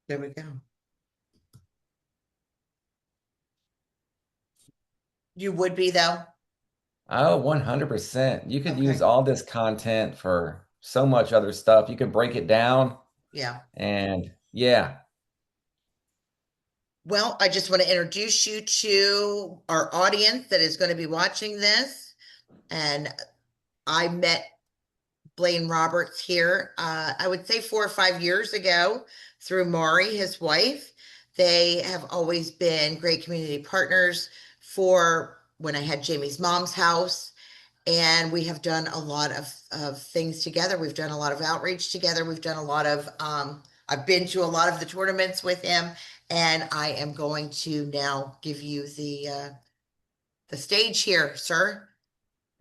There we go. You would be though? Oh, 100%. You could use Okay. all this content for so much other stuff. You could break it down Yeah. and yeah. Well, I just want to introduce you to our audience that is going to be watching this. And I met Blaine Roberts here, I would say 4 or 5 years ago through Mari, his wife. They have always been great community partners for when I had Jamie's mom's house. And we have done a lot of things together. We've done a lot of outreach together. We've done a lot of, I've been to a lot of the tournaments with him. And I am going to now give you the stage here, sir.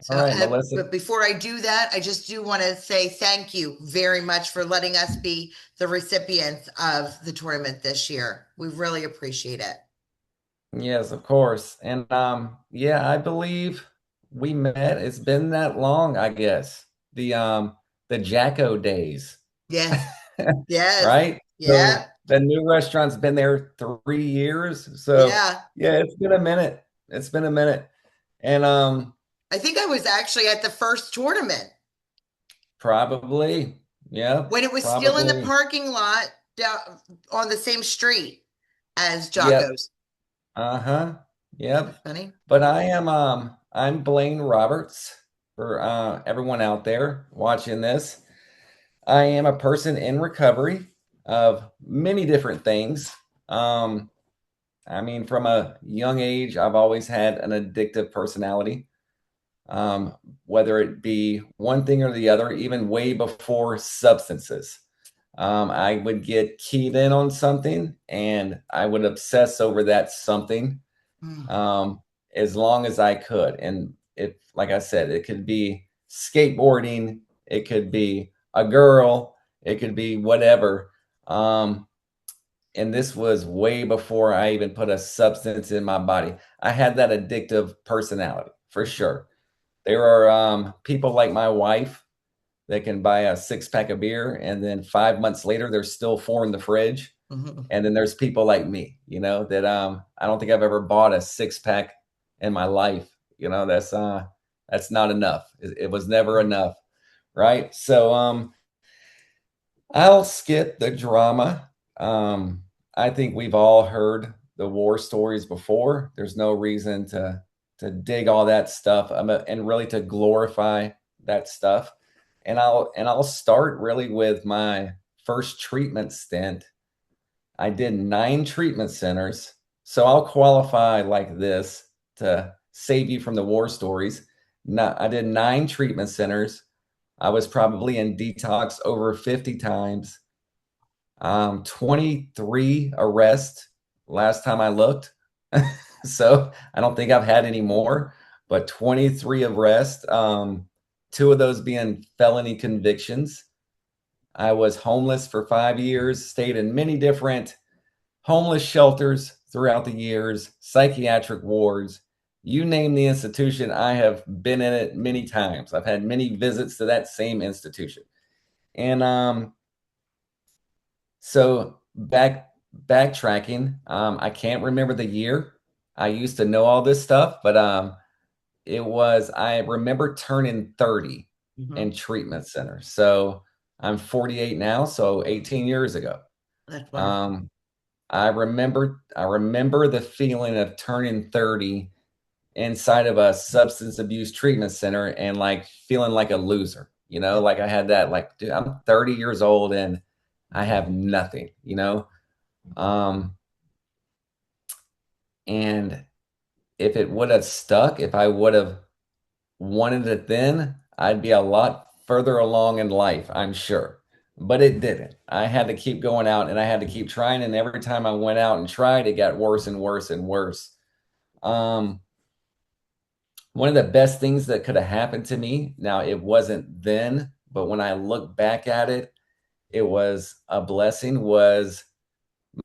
All So, right, Melissa. but before I do that, I just do want to say thank you very much for letting us be the recipients of the tournament this year. We really appreciate it. Yes, of course. And yeah, I believe we met. It's been that long, I guess. The Jacko days. Yes, yes, Right? yeah, So the new restaurant's been there 3 years. So yeah. yeah, it's been a minute. It's been a minute. And I think I was actually at the first tournament probably, yeah, when it was still in the probably, parking lot down on the same street as yep, Jocko's. uh-huh, Isn't that yep. funny? But I'm Blaine Roberts for everyone out there watching this. I am a person in recovery of many different things. Um, I mean, from a young age, I've always had an addictive personality, um, whether it be one thing or the other, even way before substances. I would get keyed in on something and I would obsess over that something Mm. um, as long as I could. And it, like I said, it could be skateboarding, it could be a girl, it could be whatever. Um, and this was way before I even put a substance in my body. I had that addictive personality for sure. There are people like my wife that can buy a 6 pack of beer and then 5 months later there's still four in the fridge. Mhm. And then there's people like me, that I don't think I've ever bought a 6 pack in my life. That's not enough. It was never enough, right? So I'll skip the drama. I think we've all heard the war stories before. There's no reason to dig all that stuff and really to glorify that stuff. And I'll start really with my first treatment stint. I did 9 treatment centers, so I'll qualify like this to save you from the war stories. No, I did 9 treatment centers. I was probably in detox over 50 times. 23 arrests last time I looked. So I don't think I've had any more, but 23 arrests. Two of those being felony convictions. I was homeless for 5 years, stayed in many different homeless shelters throughout the years, psychiatric wards. You name the institution, I have been in it many times. I've had many visits to that same institution. And so backtracking, I can't remember the year. I used to know all this stuff, but I remember turning 30 in Mhm. treatment center. So I'm 48 now, so 18 years ago. That's wonderful. Um, I remember the feeling of turning 30 inside of a substance abuse treatment center and like feeling like a loser, like I had that like, dude, I'm 30 years old and I have nothing. Um, and if it would have stuck, if I would have wanted it then, I'd be a lot further along in life, I'm sure. But it didn't. I had to keep going out and I had to keep trying. And every time I went out and tried, it got worse and worse and worse. Um, One of the best things that could have happened to me, now it wasn't then, but when I look back at it, it was a blessing, was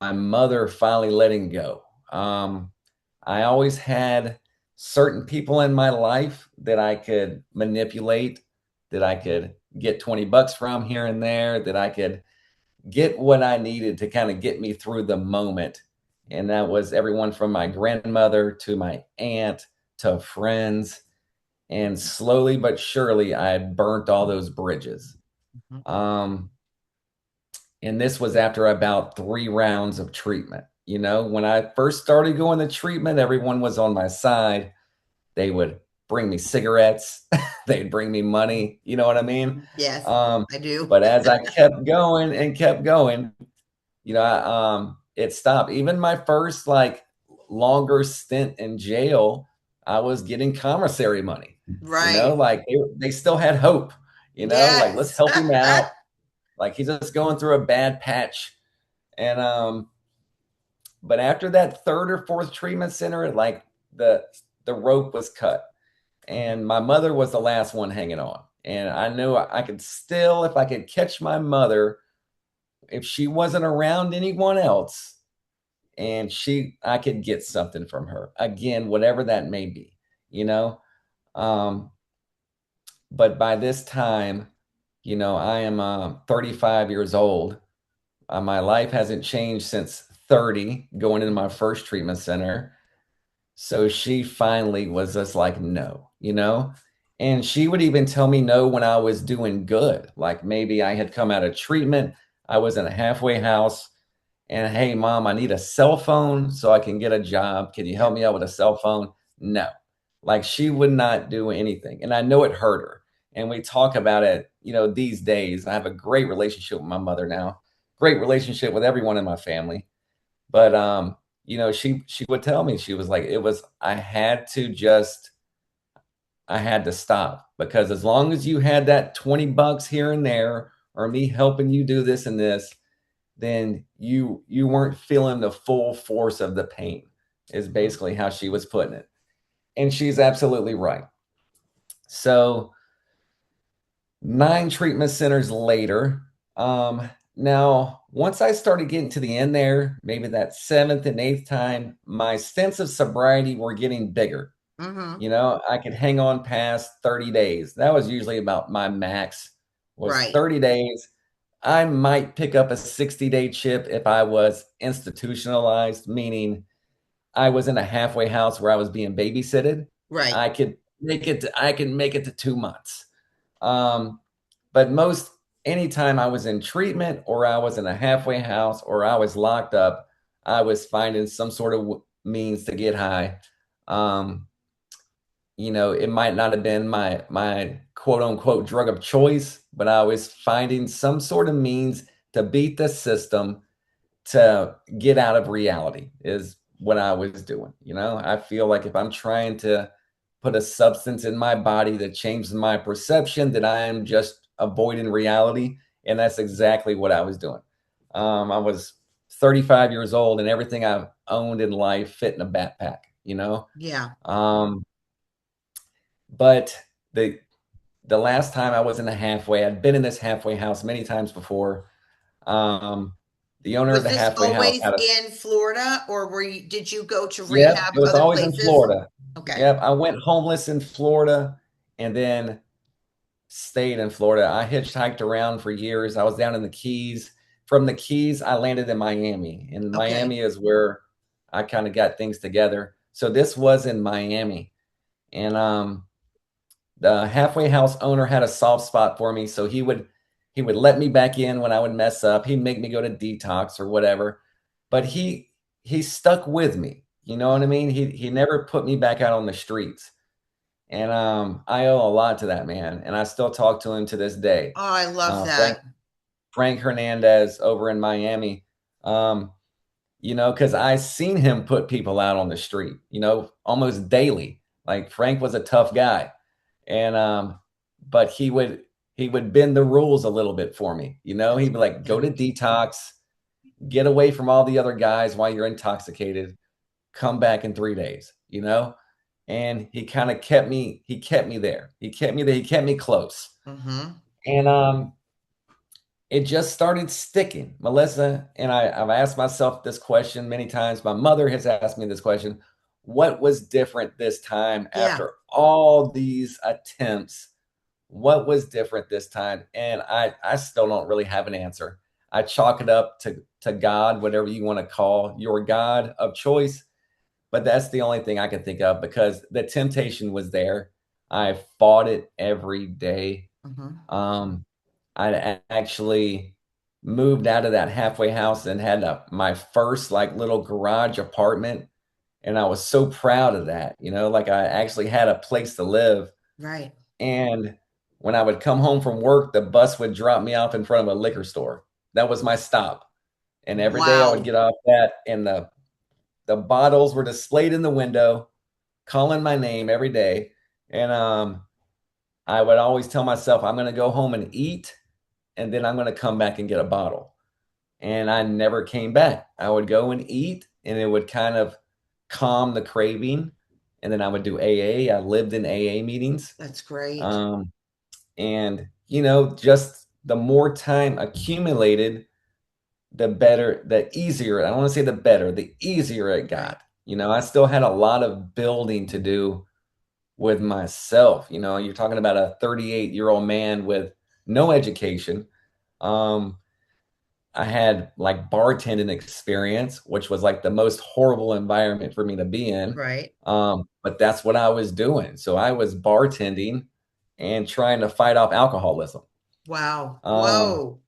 my mother finally letting go. I always had certain people in my life that I could manipulate, that I could get $20 from here and there, that I could get what I needed to kind of get me through the moment. And that was everyone from my grandmother to my aunt to friends. And slowly but surely, I had burnt all those bridges. Mhm. Um, and this was after about 3 rounds of treatment. When I first started going to treatment, everyone was on my side. They would bring me cigarettes, they'd bring me money. You know what I mean? Yes, Um, I do. but as I kept going and kept going, it stopped. Even my first like longer stint in jail, I was getting commissary money. Right. Like they still had hope. Like let's Yes. help him out. Like he's just going through a bad patch. And but after that third or fourth treatment center, like the the rope was cut, and my mother was the last one hanging on. And I knew I could still, if I could catch my mother, if she wasn't around anyone else, and I could get something from her again, whatever that may be, you know. Um, but by this time, I am 35 years old. My life hasn't changed since 30, going into my first treatment center. So she finally was just like, no, And she would even tell me no when I was doing good. Like maybe I had come out of treatment, I was in a halfway house, and hey, mom, I need a cell phone so I can get a job. Can you Yeah. help me out with a cell phone? No. Like she would not do anything. And I know it hurt her. And we talk about it, these days. I have a great relationship with my mother now, great relationship with everyone in my family. But she would tell me, she was like, I had to stop, because as long as you had that 20 bucks here and there, or me helping you do this and this, then you weren't feeling the full force of the pain, is Mhm. basically how she was putting it. And she's absolutely right. So 9 treatment centers later, now once I started getting to the end there, maybe that seventh and eighth time, my stints of sobriety were getting bigger. Mhm. I could hang on past 30 days. That was usually about my max, was Right. 30 days. I might pick up a 60-day chip if I was institutionalized, meaning I was in a halfway house where I was being babysitted. Right. I can make it to 2 months. Um, but most anytime I was in treatment, or I was in a halfway house, or I was locked up, I was finding some sort of means to get high. Um, it might not have been my quote unquote drug of choice, but I was finding some sort of means to beat the system, to get out of reality, is what I was doing. I feel like if I'm trying to put a substance in my body that changes my perception, that I am just avoiding reality. And that's exactly what I was doing. I was 35 years old, and everything I've owned in life fit in a backpack. Yeah. Um, but the last time I was in a halfway, I'd been in this halfway house many times before. Um, the owner of Was the this halfway house always had a in Florida, or did you go to Yep, rehab it was other always in places? Florida. Okay. Yep, I went homeless in Florida, and then stayed in Florida. I hitchhiked around for years. I was down in the Keys. From the Keys, I landed in Miami. And Okay. Miami is where I kind of got things together. So this was in Miami. And the halfway house owner had a soft spot for me, so he would let me back in when I would mess up. He'd make me go to detox or whatever. But he stuck with me. You know what I mean? He never put me back out on the streets. And I owe a lot to that man, and I still talk to him to this day. Oh, I love Frank that. Frank Hernandez over in Miami. Um, because I seen him put people out on the street, almost daily. Like Frank was a tough guy, and but he would bend the rules a little bit for me. He'd be like, Yeah. go to detox, get away from all the other guys while you're intoxicated, come back in 3 days. And he kept me there. He kept me close. Mm-hmm. And it just started sticking, Melissa. And I've asked myself this question many times. My mother has asked me this question: what was different this time Yeah. after all these attempts? What was different this time? And I still don't really have an answer. I chalk it up to God, whatever you want to call your God of choice. But that's the only thing I can think of because the temptation was there. I fought it every day. Hmm. Um, actually moved out of that halfway house and had my first like little garage apartment. And I was so proud of that, like I actually had a place to live. Right. And when I would come home from work, the bus would drop me off in front of a liquor store. That was my stop. And every day I would Wow. get off that, and the bottles were displayed in the window, calling my name every day. And I would always tell myself, I'm going to go home and eat, and then I'm going to come back and get a bottle. And I never came back. I would go and eat, and it would kind of calm the craving. And then I would do AA. I lived in AA meetings. That's great. Um, and, just the more time accumulated, the better, the easier. I don't want to say the better, the easier it Right. got. I still had a lot of building to do with myself. You're talking about a 38-year-old man with no education. Um, I had like bartending experience, which was like the most horrible environment for me to be in. Right. But that's what I was doing. So I was bartending and trying to fight off alcoholism. Wow. Um, Whoa.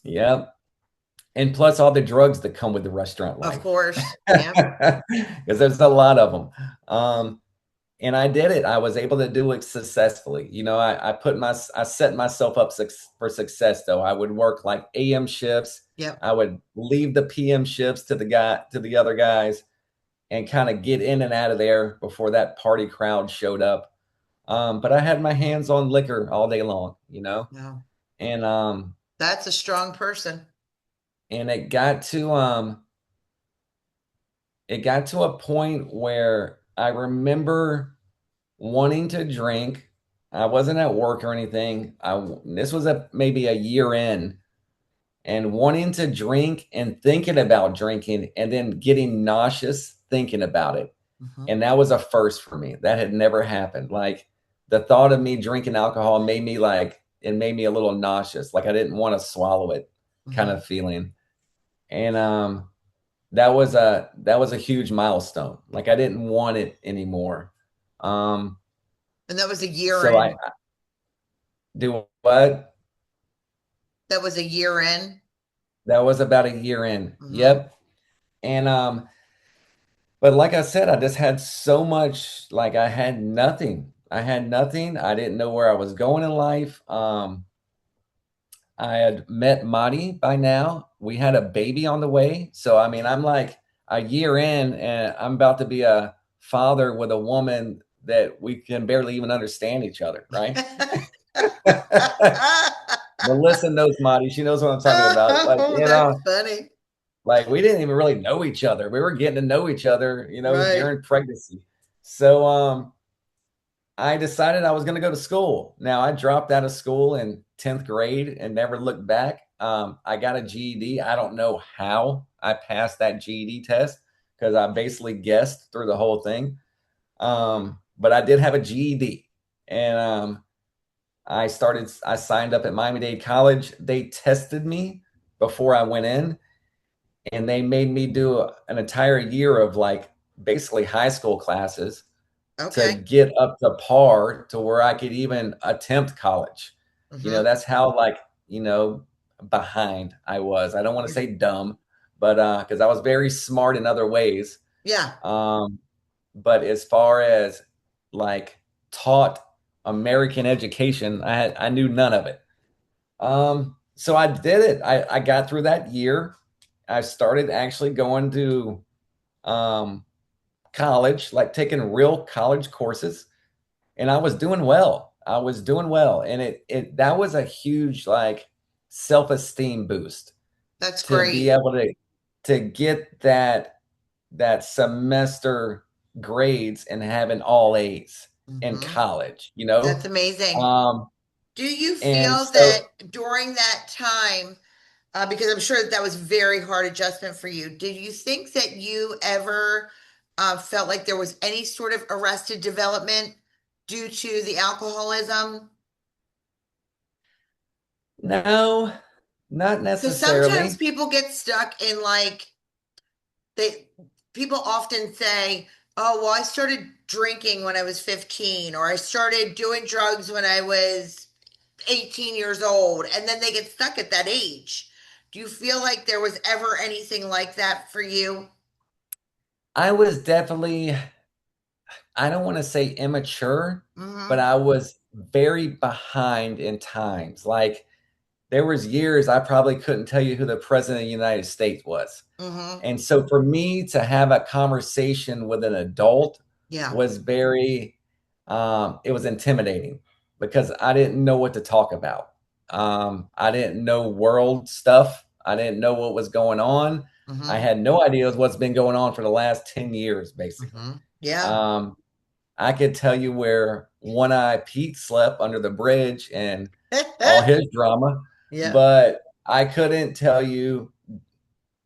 yeah. And plus all the drugs that come with the restaurant Of life. course. Yeah. Because there's a lot of them. And I did it. I was able to do it successfully. I set myself up for success though. I would work like AM shifts. Yep. I would leave the PM shifts to the other guys and kind of get in and out of there before that party crowd showed up. But I had my hands on liquor all day long. Wow. And That's a strong person. and it got to a point where I remember wanting to drink. I wasn't at work or anything. This was maybe a year in, and wanting to drink and thinking about drinking and then getting nauseous thinking about it. Hmm. And that was a first for me. That had never happened. Like the thought of me drinking alcohol made me a little nauseous. Like I didn't want to swallow it kind Hmm. of feeling. And that was a huge milestone. Like I didn't want it anymore. Um, And that was a year so I in. do what? That was a year in. That was about a year in. Hmm. Yep. And but like I said, I just had so much, like I had nothing. I had nothing. I didn't know where I was going in life. I had met Marty by now. We had a baby on the way. So I mean, I'm like a year in and I'm about to be a father with a woman that we can barely even understand each other, right? Melissa knows Marty. She knows what I'm talking about. Like, Oh, that's funny. like we didn't even really know each other. We were getting to know each other, Right. during pregnancy. So I decided I was going to go to school. Now I dropped out of school in 10th grade and never looked back. I got a GED. I don't know how I passed that GED test because I basically guessed through the whole thing. But I did have a GED, and I signed up at Miami-Dade College. They tested me before I went in, and they made me do an entire year of like basically high school classes to Okay. get up to par to where I could even attempt college. Hmm. That's how like, behind I was. I don't want to say dumb, but because I was very smart in other ways. Yeah. Um, but as far as like taught American education, I knew none of it. So I did it. I got through that year. I started actually going to um, college, like taking real college courses, and I was doing well. I was doing well, and it that was a huge like self-esteem boost That's to be great. able to get that semester grades and having all A's in Hmm. college. That's amazing. Um, Do you and feel that so during that time, because I'm sure that was very hard adjustment for you, did you think that you ever felt like there was any sort of arrested development due to the alcoholism? no, Not Because sometimes necessarily. people get stuck in like they people often say, "Oh, well, I started drinking when I was 15 or I started doing drugs when I was 18 years old," and then they get stuck at that age. Do you feel like there was ever anything like that for you? I was definitely, I don't want to say immature, but Mm-hmm. I was very behind in times. Like there was years I probably couldn't tell you who the president of the United States was. Mm-hmm. And so for me to have a conversation with an adult Yeah. was very, it was intimidating because I didn't know what to talk about. I didn't know world stuff. I didn't know what was going on. I Mm-hmm. had no idea what's been going on for the last 10 years, basically. Mm-hmm. Yeah. Um, I could tell you where One Eye Pete slept under the bridge and all his drama, Yeah. but I couldn't tell you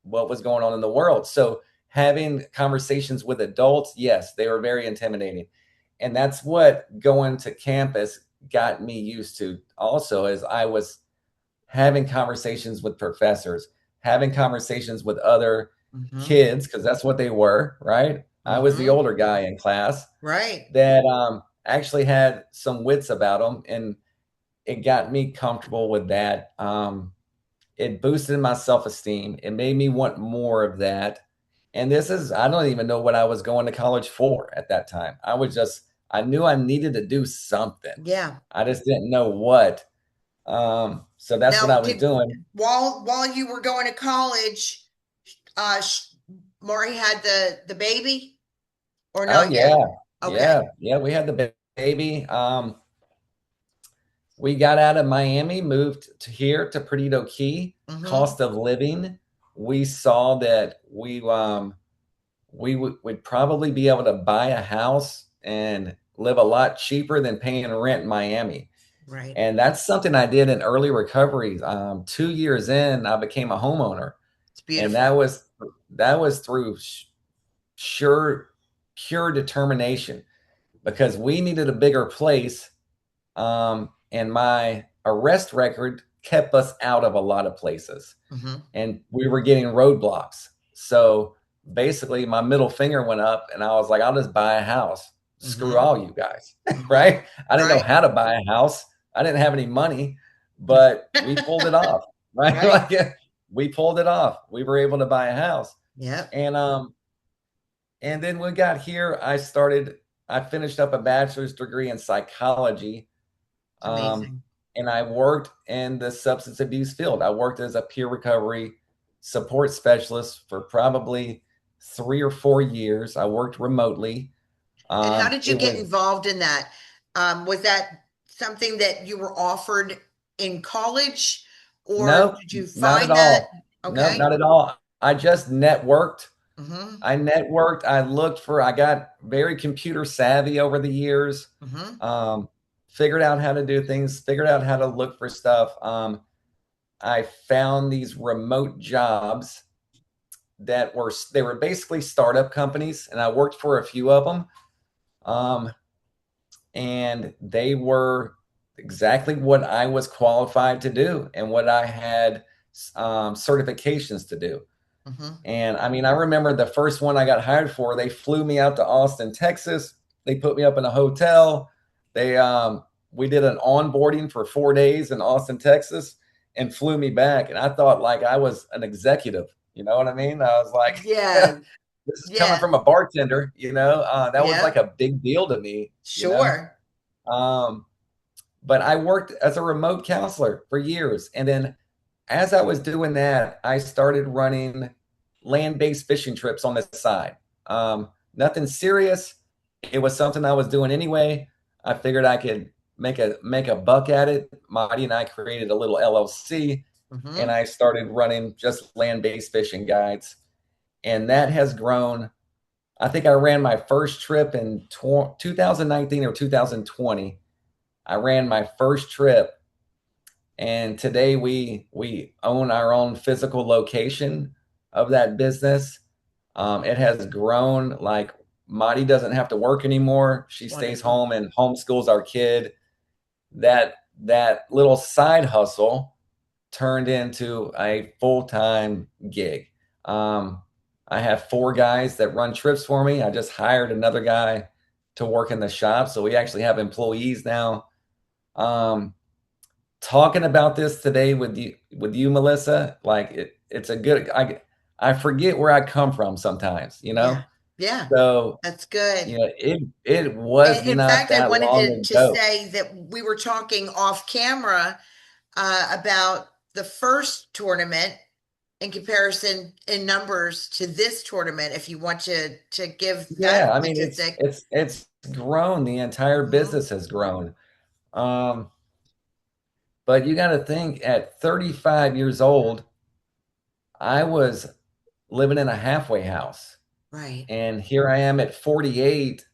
what was going on in the world. So having conversations with adults, yes, they were very intimidating. And that's what going to campus got me used to also as I was having conversations with professors, having conversations with other Mm-hmm. kids, because that's what they were, right? I was the Mm-hmm. older guy in class Right. that actually had some wits about them, and it got me comfortable with that. It boosted my self esteem. It made me want more of that. And this is, I don't even know what I was going to college for at that time. I knew I needed to do something. Yeah. I just didn't know what. So that's what Now, I was did doing. while you were going to college, uh, Maury had the baby or Oh, not yet? yeah. Okay. Yeah. Yeah. We had the baby. We got out of Miami, moved to here to Perdido Key. Mm-hmm. Cost of living, we saw that would probably be able to buy a house and live a lot cheaper than paying rent in Miami. Right. And that's something I did in early recovery. 2 years in, I became a homeowner, It's and beautiful. that was through sure pure determination because we needed a bigger place, and my arrest record kept us out of a lot of places, Mm-hmm. and we were getting roadblocks. So basically, my middle finger went up, and I was like, I'll just buy a house. Screw Mm-hmm. all you guys, Mm-hmm. right? I didn't know Right. how to buy a house. I didn't have any money, but we pulled it off, right? Right. We pulled it off. We were able to buy a house, Yep. and and then we got here. I finished up a bachelor's degree in psychology, It's um, amazing. and I worked in the substance abuse field. I worked as a peer recovery support specialist for probably 3 or 4 years. I worked remotely. And how did you It get was involved in that? Was that something that you were offered in college, or no, did you not at find that? all. No, Okay. not at all. I just networked. Mm-hmm. I got very computer savvy over the years. Mm-hmm. Um, Figured out how to do things, figured out how to look for stuff. I found these remote jobs they were basically startup companies, and I worked for a few of them. Um, and they were exactly what I was qualified to do and what I had certifications to do. Mm-hmm. And I mean, I remember the first one I got hired for, they flew me out to Austin, Texas. They put me up in a hotel. They We did an onboarding for 4 days in Austin, Texas, and flew me back. And I thought like I was an executive. You know what I mean? I was like, Yeah. this is coming Yeah. from a bartender, that was like Yeah. a big deal to me. Sure. Um, but I worked as a remote counselor for years. And then as I was doing that, I started running land-based fishing trips on the side. Nothing serious. It was something I was doing anyway. I figured I could make a buck at it. Marty and I created a little LLC, and Mm-hmm. I started running just land-based fishing guides. And that has grown. I think I ran my first trip in 2019 or 2020. I ran my first trip, and today we own our own physical location of that business. It has grown. Like Madi doesn't have to work anymore. She stays Wonderful. home and homeschools our kid. That little side hustle turned into a full-time gig. Um, I have four guys that run trips for me. I just hired another guy to work in the shop, so we actually have employees now. Um, Talking about this today with you, Melissa, like it's a good. I forget where I come from sometimes, you Yeah. know. Yeah. So That's good. you know, it was In not fact, I that wanted long to ago. say that we were talking off camera about the first tournament in comparison in numbers to this tournament, if you want to give that Yeah, I mean statistic. it's grown. The entire Mhm. business has grown. Um, but you got to think at 35 years old, I was living in a halfway house, Right. and here I am at 48,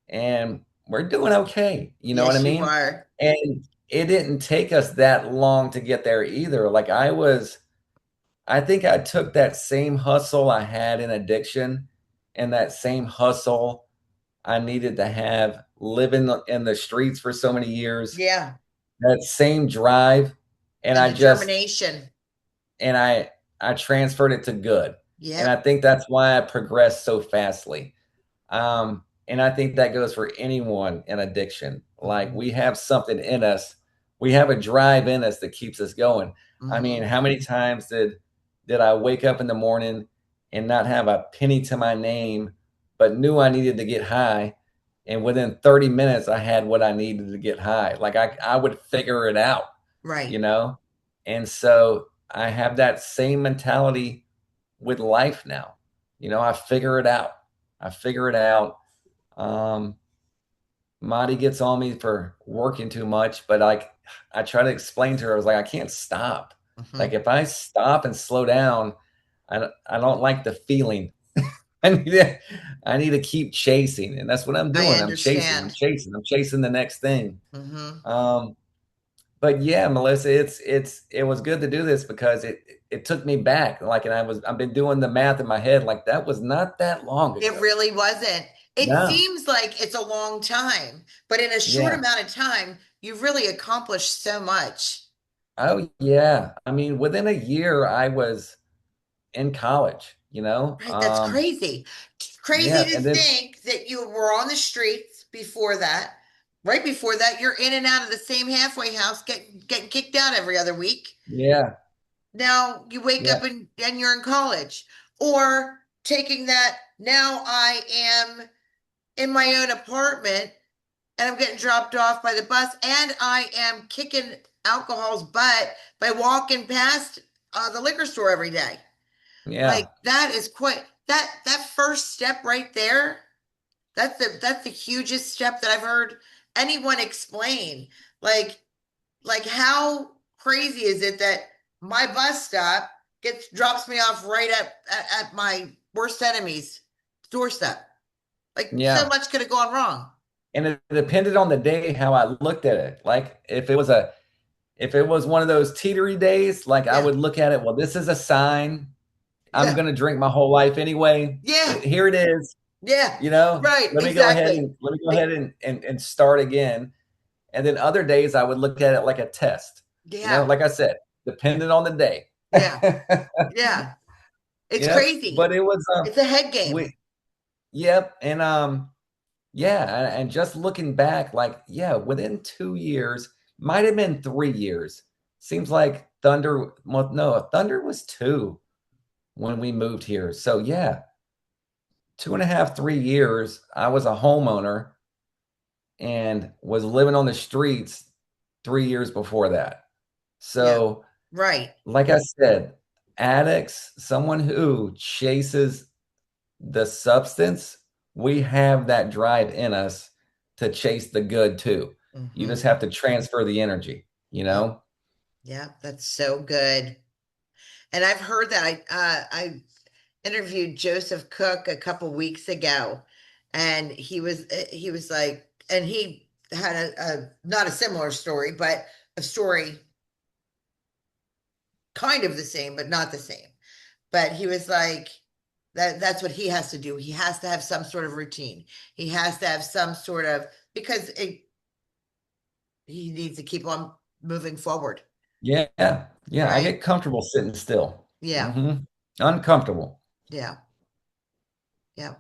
and we're doing okay. You know what I Yes, you mean? are. And it didn't take us that long to get there either. I think I took that same hustle I had in addiction and that same hustle I needed to have living in the streets for so many years, Yeah. that same drive, and And I just determination. and I transferred it to good. And I Yep. think that's why I progressed so fastly. And I think that goes for anyone in addiction. Like Hmm. we have something in us, we have a drive in us that keeps us going. I mean, Hmm. how many times did I wake up in the morning and not have a penny to my name, but knew I needed to get high, and within 30 minutes I had what I needed to get high. Like I would figure it out, Right. you know? And so I have that same mentality with life now. You know, I figure it out. I figure it out. Um, Marty gets on me for working too much, but I try to explain to her, I was like, I can't stop. Like Hmm. if I stop and slow down, I don't like the feeling. I need to, I need to keep chasing, and that's what I'm I doing. I'm chasing. I'm understand. chasing. I'm chasing the next thing. Hmm. Um, but yeah, Melissa, it was good to do this because it took me back. Like, and I've been doing the math in my head. Like that was not that long It ago. really wasn't. It No. seems like it's a long time, but in a short Yeah. amount of time, you've really accomplished so much. Oh yeah. I mean, within a year, I was in college. You know. Right, that's crazy. Crazy Yeah, to and then think that you were on the streets before that. Right before that, you're in and out of the same halfway house, getting kicked out every other week. yeah, Now you wake yeah, up and you're in college. Or taking that, now I am in my own apartment and I'm getting dropped off by the bus and I am kicking alcohol's butt by walking past the liquor store every day. Like yeah, that is quite that first step right there. That's the hugest step that I've heard anyone explain. Like like how crazy is it that my bus stop gets drops me off right at my worst enemy's doorstep? Like so yeah. much could have gone wrong. And it depended on the day how I looked at it. Like if it was one of those teetery days, like I Yeah, would look at it, well, this is a sign. I'm yeah, gonna drink my whole life anyway. yeah, Here it is. yeah. You know, Right, exactly. let me go ahead and start again. And then other days I would look at it like a test. You know, Yeah, like I said, depending on the day. yeah, yeah. It's Yep. But crazy. it was It's a head game. we yep. And yeah, and just looking back, like, yeah, within 2 years, might have been 3 years. Seems like Thunder, well, no, Thunder was two when we moved here. So yeah, 2.5, 3 years, I was a homeowner and was living on the streets 3 years before that. Yeah, So, right. like I said, addicts, someone who chases the substance, we have that drive in us to chase the good too. You just Hmm. have to transfer the energy, you Yep, know? yep. That's so good. And I've heard that I interviewed Joseph Cook a couple weeks ago, and he was like, and he had a not a similar story, but a story kind of the same, but not the same. But he was like, that's what he has to do. He has to have some sort of routine. He has to have some sort of because he needs to keep on moving forward. Yeah, yeah, I right? get comfortable sitting still. Yeah, hmm Uncomfortable. yeah, yeah.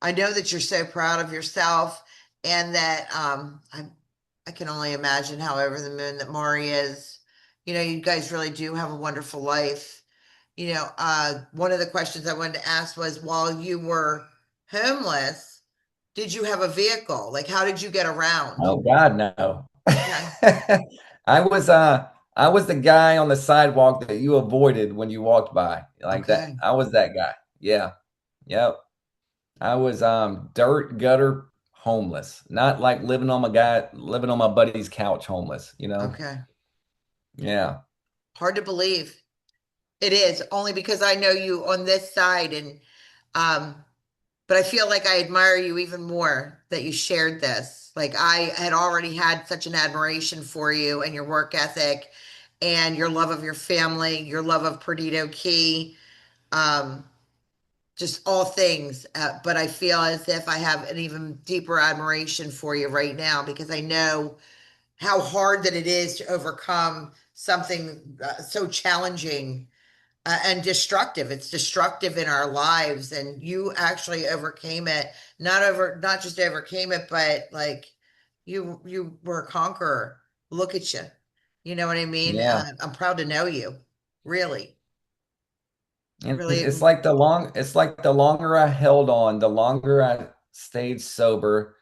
I know that you're so proud of yourself and that I can only imagine how over the moon that Maury is. You know, you guys really do have a wonderful life. You know, one of the questions I wanted to ask was while you were homeless, did you have a vehicle? Like, how did you get around? Oh God, no. Okay. I was uh I was the guy on the sidewalk that you avoided when you walked by. Like that. Okay. I was that guy. Yeah. Yep. I was dirt gutter homeless. Not like living on my buddy's couch homeless, you know? Okay. Yeah. Hard to believe. It is only because I know you on this side and um but I feel like I admire you even more that you shared this. Like I had already had such an admiration for you and your work ethic and your love of your family, your love of Perdido Key, um, just all things. But I feel as if I have an even deeper admiration for you right now because I know how hard that it is to overcome something so challenging and destructive. It's destructive in our lives, and you actually overcame it. Not just overcame it, but like you were a conqueror. Look at you. You know what I mean? Yeah. I'm proud to know you. Really, And really. it's like the longer I held on, the longer I stayed sober,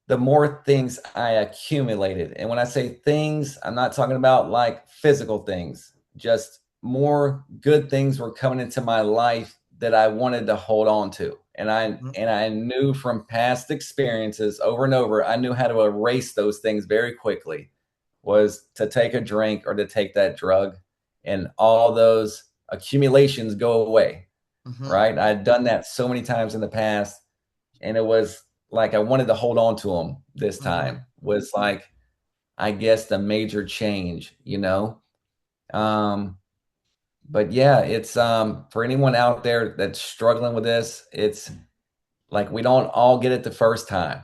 the more things I accumulated. And when I say things, I'm not talking about like physical things, just more good things were coming into my life that I wanted to hold on to. Mhm, And I knew from past experiences over and over, I knew how to erase those things very quickly was to take a drink or to take that drug and all those accumulations go away, mhm, right? I'd done that so many times in the past and it was like I wanted to hold on to them this time mhm. was like I guess the major change, you know. Um, but yeah, it's for anyone out there that's struggling with this, it's like we don't all get it the first time.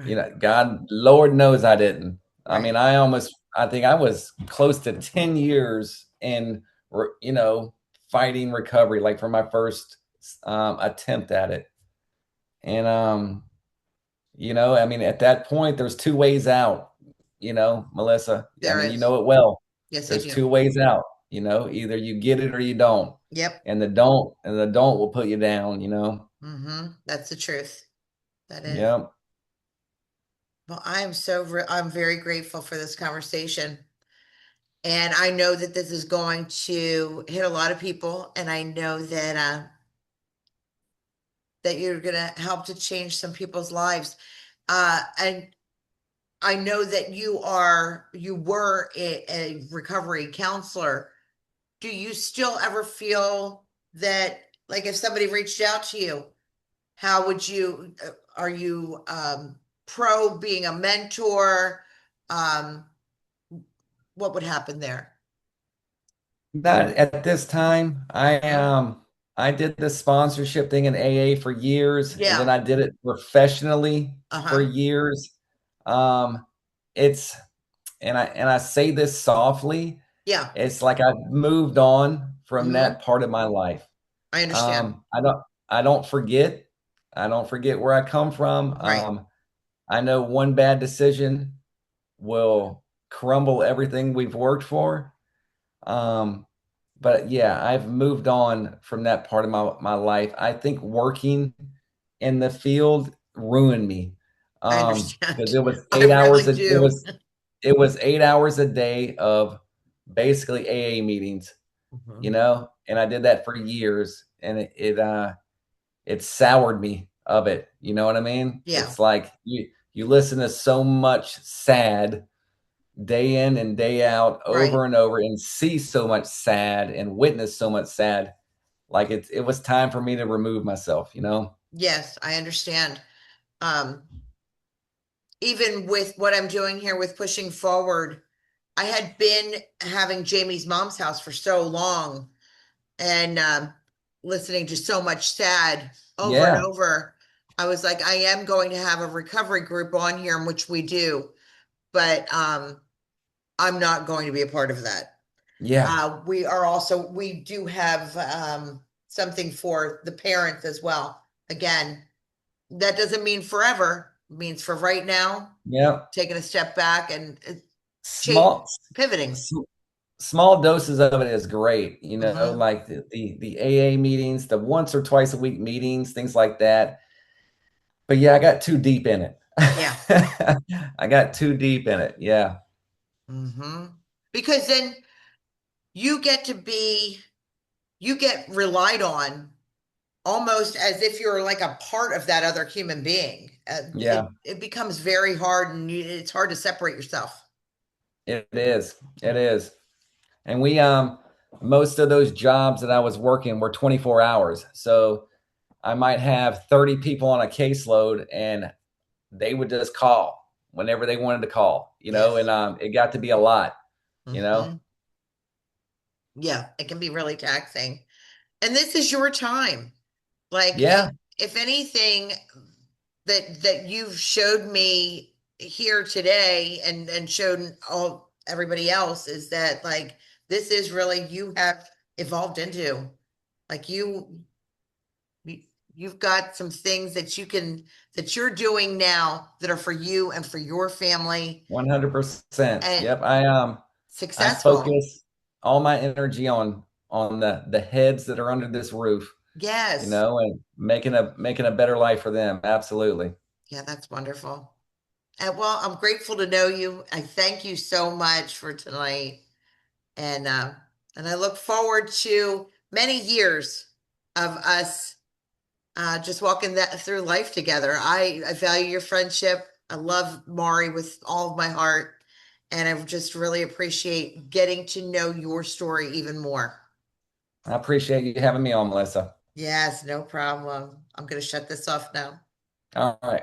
You Right, know, God, Lord knows I didn't. I right. mean, I think I was close to 10 years in, you know, fighting recovery, like for my first attempt at it. And you know, I mean, at that point, there's two ways out, you know, Melissa. I There mean, you is. know it well. Yes, I There's do. two ways out, you know, either you get it or you don't. Yep. And the don't will put you down, you know. That's the truth. That is. Yeah. Well, I'm very grateful for this conversation. And I know that this is going to hit a lot of people, and I know that you're going to help to change some people's lives. And I know that you were a recovery counselor. Do you still ever feel that, like, if somebody reached out to you, how would you? Are you pro being a mentor? Um, what would happen there? Not at this time. Okay. I did the sponsorship thing in AA for years, and then Yeah. I did it professionally for Uh-huh. years. Um, it's and I say this softly. Yeah. It's like I've moved on from Hmm. that part of my life. I understand. Um, I don't I don't forget. I don't forget where I come from. Right. I know one bad decision will crumble everything we've worked for. Um, but yeah, I've moved on from that part of my life. I think working in the field ruined me. I Because understand. it was I really do. it was 8 hours a day of basically AA meetings, you Mhm. know, and I did that for years and it soured me of it. You know what I mean? Yeah. It's like you listen to so much sad day in and day out Right. over and over and see so much sad and witness so much sad. Like it was time for me to remove myself, you know? Yes, I understand. Um, Even with what I'm doing here with pushing forward, I had been having Jamie's mom's house for so long and listening to so much sad over and Yeah. over. I was like, I am going to have a recovery group on here in which we do, but I'm not going to be a part of that. Yeah. We do have something for the parents as well. Again, that doesn't mean forever. It means for right now, Yeah. taking a step back and change, Small pivoting. s- small doses of it is great, Hmm. like the AA meetings, the once or twice a week meetings, things like that. But yeah, I got too deep in it. Yeah. I got too deep in it. Yeah. Hmm. Because then you get to be, you get relied on almost as if you're like a part of that other human being. Yeah, It becomes very hard and it's hard to separate yourself. it is. It is. And most of those jobs that I was working were 24 hours. So I might have 30 people on a caseload and they would just call whenever they wanted to call, Yes. and it got to be a lot, you know? Hmm. Yeah, it can be really taxing. And this is your time. Like Yeah, if anything that you've showed me here today and showed all everybody else is that like this is really you have evolved into. Like you you've got some things that you can that you're doing now that are for you and for your family 100%. and Yep. I successful. focus all my energy on the heads that are under this roof, Yes. and making a better life for them. Absolutely. Yeah, that's wonderful. And well, I'm grateful to know you. I thank you so much for tonight. And uh and I look forward to many years of us just walking that through life together. I value your friendship. I love Mari with all of my heart. And I just really appreciate getting to know your story even more. I appreciate you having me on, Melissa. Yes, no problem. I'm going to shut this off now. All right.